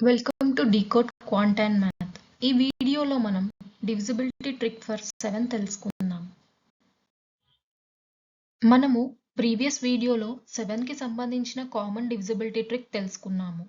Welcome to decode quant and math. ఈ వీడియోలో మనం డివిజిబిలిటీ ట్రిక్ ఫర్ 7 తెలుసుకుందాం. మనము ప్రీవియస్ వీడియోలో 7కి సంబంధించిన కామన్ డివిజిబిలిటీ ట్రిక్ తెలుసుకున్నాము.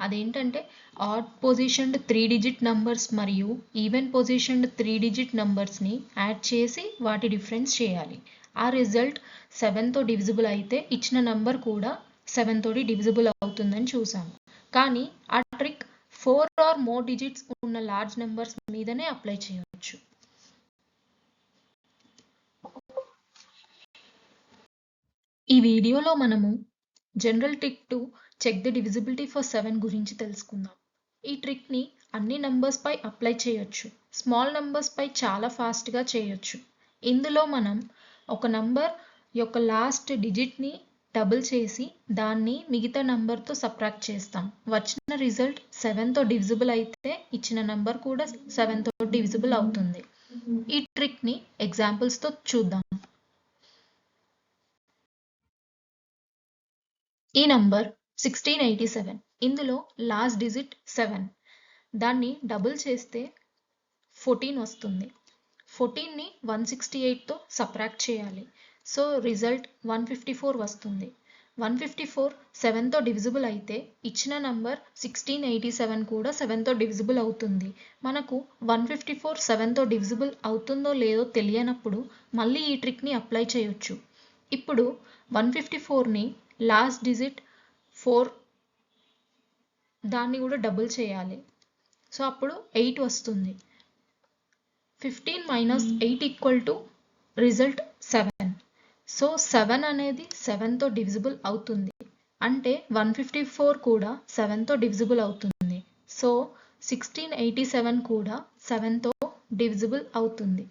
అదేంటంటే ఆడ్ పొజిషన్డ్ 3 డిజిట్ నంబర్స్ మరియు ఈవెన్ పొజిషన్డ్ 3 డిజిట్ నంబర్స్ని యాడ్ చేసి వాటి డిఫరెన్స్ చేయాలి. ఆ రిజల్ట్ 7తో డివిజిబుల్ అయితే ఇచ్చిన నంబర్ కూడా 7 తోటి డివిజిబుల్ అవుతుందని చూసాము. కానీ ఆ ట్రిక్ 4 ఆర్ మోర్ డిజిట్స్ ఉన్న లార్జ్ నెంబర్స్ మీదనే అప్లై చేయవచ్చు. ఈ వీడియోలో మనము general trick to check the divisibility for 7 గురించి తెలుసుకుందాం. ఈ ట్రిక్ని అన్ని నంబర్స్ పై అప్లై చేయొచ్చు. స్మాల్ నంబర్స్ పై చాలా ఫాస్ట్గా చేయొచ్చు. ఇందులో మనం ఒక నంబర్ యొక్క లాస్ట్ డిజిట్ని డబుల్ చేసి దాన్ని మిగతా నంబర్తో సబ్ట్రాక్ట్ చేస్తాం. వచ్చిన రిజల్ట్ 7తో డివిజిబుల్ అయితే ఇచ్చిన నంబర్ కూడా 7తో డివిజిబుల్ అవుతుంది. ఈ ట్రిక్ని ఎగ్జాంపుల్స్తో చూద్దాం. ఈ నంబర్ 1687. ఇందులో లాస్ట్ డిజిట్ 7. దాన్ని డబుల్ చేస్తే 14 వస్తుంది. 14ని 168తో సబ్ట్రాక్ట్ చేయాలి. సో రిజల్ట్ 154 వస్తుంది. 154 7తో డివిజిబుల్ అయితే ఇచ్చిన నంబర్ 1687 కూడా 7తో డివిజిబుల్ అవుతుంది. మనకు 154 7తో డివిజిబుల్ అవుతుందో లేదో తెలియనప్పుడు మళ్ళీ ఈ ట్రిక్ని అప్లై చేయొచ్చు. ఇప్పుడు 154ని లాస్ట్ డిజిట్ 4 దాన్ని కూడా డబుల్ చేయాలి. సో అప్పుడు 8 వస్తుంది. 15 minus 8 equal to result 7. So 7 అనేది 7తో డివిజిబుల్ అవుతుంది. అంటే 154 కూడా 7తో డివిజిబుల్ అవుతుంది. సో 1687 కూడా 7తో డివిజిబుల్ అవుతుంది.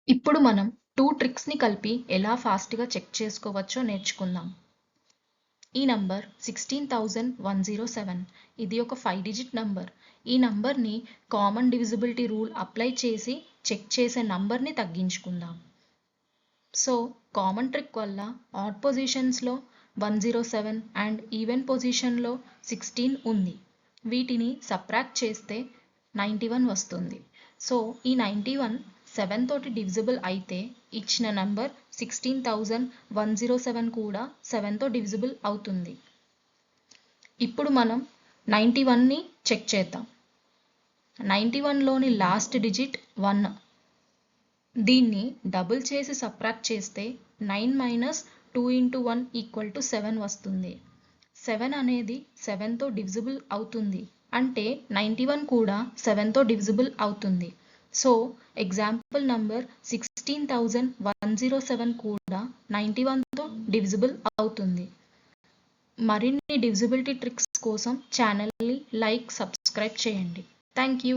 ఇప్పుడు మనం 2 ట్రిక్స్ని కలిపి ఎలా ఫాస్ట్గా చెక్ చేసుకోవచ్చో నేర్చుకుందాం. ఈ నంబర్ 16,107. ఇది ఒక 5 డిజిట్ నంబర్. ఈ నంబర్ని కామన్ డివిజిబిలిటీ రూల్ అప్లై చేసి చెక్ చేసే నంబర్ని తగ్గించుకుందాం. సో కామన్ ట్రిక్ వల్ల ఆడ్ పొజిషన్స్లో 107 అండ్ ఈవెన్ పొజిషన్లో 16 ఉంది. వీటిని సబ్ట్రాక్ట్ చేస్తే 91 వస్తుంది. సో ఈ 91 7 తోటి డివిజిబుల్ అయితే ఇచ్చిన నంబర్ 16,107 కూడా 7తో డివిజిబుల్ అవుతుంది. ఇప్పుడు మనం 91ని చెక్ చేద్దాం. 91లోని లాస్ట్ డిజిట్ 1. దీన్ని డబుల్ చేసి సబ్ట్రాక్ట్ చేస్తే 9 మైనస్ 2 ఇంటూ 1 ఈక్వల్ టు 7 వస్తుంది. 7 అనేది 7తో డివిజిబుల్ అవుతుంది. అంటే 91 కూడా 7తో డివిజిబుల్ అవుతుంది. సో ఎగ్జాంపుల్ నంబర్ 16,107 కూడా 91తో డివిజిబుల్ అవుతుంది. మరిన్ని డివిజిబిలిటీ ట్రిక్స్ కోసం ఛానల్ని లైక్, సబ్స్క్రైబ్ చేయండి. Thank you.